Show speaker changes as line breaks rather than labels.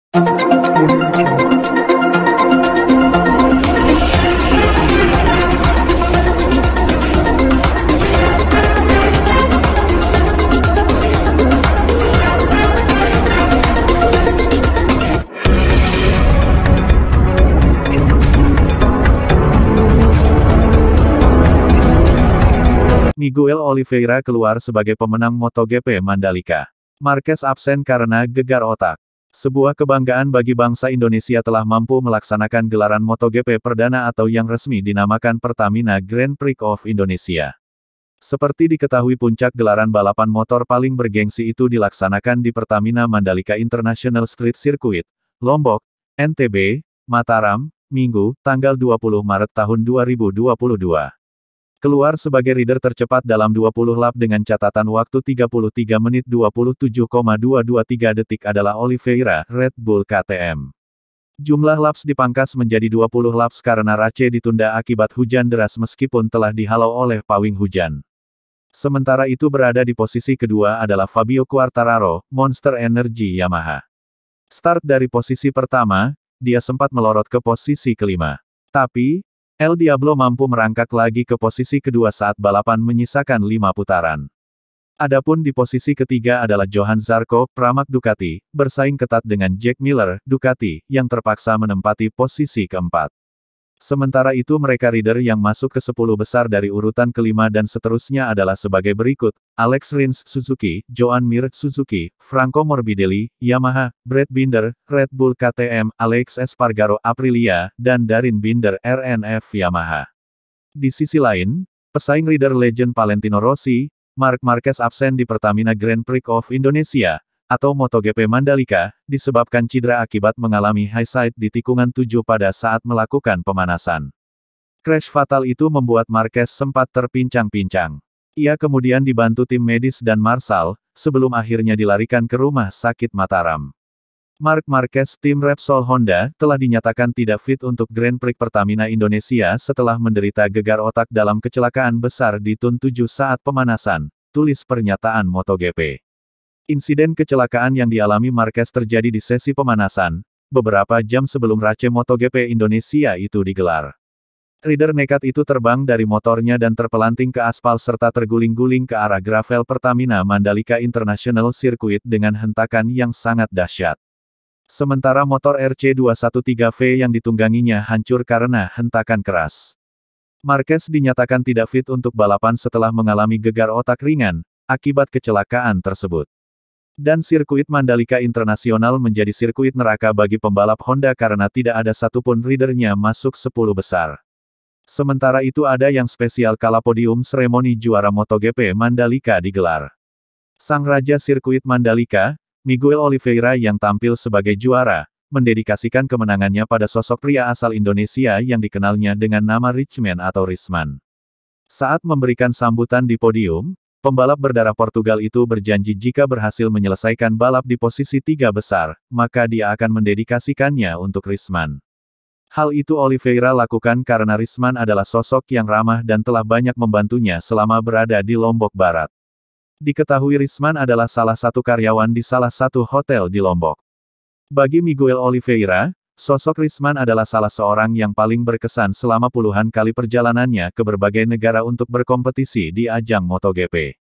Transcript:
Miguel Oliveira keluar sebagai pemenang MotoGP Mandalika. Marquez absen karena gegar otak. Sebuah kebanggaan bagi bangsa Indonesia telah mampu melaksanakan gelaran MotoGP perdana atau yang resmi dinamakan Pertamina Grand Prix of Indonesia. Seperti diketahui, puncak gelaran balapan motor paling bergengsi itu dilaksanakan di Pertamina Mandalika International Street Circuit, Lombok, NTB, Mataram, Minggu, tanggal 20 Maret tahun 2022. Keluar sebagai rider tercepat dalam 20 lap dengan catatan waktu 33 menit 27,223 detik adalah Oliveira, Red Bull KTM. Jumlah laps dipangkas menjadi 20 laps karena race ditunda akibat hujan deras meskipun telah dihalau oleh pawing hujan. Sementara itu berada di posisi kedua adalah Fabio Quartararo, Monster Energy Yamaha. Start dari posisi pertama, dia sempat melorot ke posisi kelima. Tapi, El Diablo mampu merangkak lagi ke posisi kedua saat balapan menyisakan 5 putaran. Adapun di posisi ketiga adalah Johan Zarco, Pramac Ducati, bersaing ketat dengan Jack Miller, Ducati, yang terpaksa menempati posisi keempat. Sementara itu mereka rider yang masuk ke 10 besar dari urutan kelima dan seterusnya adalah sebagai berikut: Alex Rins, Suzuki; Joan Mir, Suzuki; Franco Morbidelli, Yamaha; Brad Binder, Red Bull KTM; Alex Espargaro, Aprilia; dan Darin Binder, RNF Yamaha. Di sisi lain, pesaing rider legend Valentino Rossi, Marc Marquez absen di Pertamina Grand Prix of Indonesia, atau MotoGP Mandalika, disebabkan cedera akibat mengalami high side di tikungan 7 pada saat melakukan pemanasan. Crash fatal itu membuat Marquez sempat terpincang-pincang. Ia kemudian dibantu tim medis dan Marshal, sebelum akhirnya dilarikan ke rumah sakit Mataram. Marc Marquez, tim Repsol Honda, telah dinyatakan tidak fit untuk Grand Prix Pertamina Indonesia setelah menderita gegar otak dalam kecelakaan besar di Turn 7 saat pemanasan, tulis pernyataan MotoGP. Insiden kecelakaan yang dialami Marquez terjadi di sesi pemanasan, beberapa jam sebelum race MotoGP Indonesia itu digelar. Rider nekat itu terbang dari motornya dan terpelanting ke aspal serta terguling-guling ke arah gravel Pertamina Mandalika International Circuit dengan hentakan yang sangat dahsyat. Sementara motor RC213V yang ditungganginya hancur karena hentakan keras. Marquez dinyatakan tidak fit untuk balapan setelah mengalami gegar otak ringan, akibat kecelakaan tersebut. Dan sirkuit Mandalika Internasional menjadi sirkuit neraka bagi pembalap Honda karena tidak ada satupun ridernya masuk 10 besar. Sementara itu ada yang spesial kala podium seremoni juara MotoGP Mandalika digelar. Sang Raja Sirkuit Mandalika, Miguel Oliveira yang tampil sebagai juara, mendedikasikan kemenangannya pada sosok pria asal Indonesia yang dikenalnya dengan nama Richman atau Risman. Saat memberikan sambutan di podium, pembalap berdarah Portugal itu berjanji jika berhasil menyelesaikan balap di posisi 3 besar, maka dia akan mendedikasikannya untuk Risman. Hal itu Oliveira lakukan karena Risman adalah sosok yang ramah dan telah banyak membantunya selama berada di Lombok Barat. Diketahui Risman adalah salah satu karyawan di salah satu hotel di Lombok. Bagi Miguel Oliveira, sosok Risman adalah salah seorang yang paling berkesan selama puluhan kali perjalanannya ke berbagai negara untuk berkompetisi di ajang MotoGP.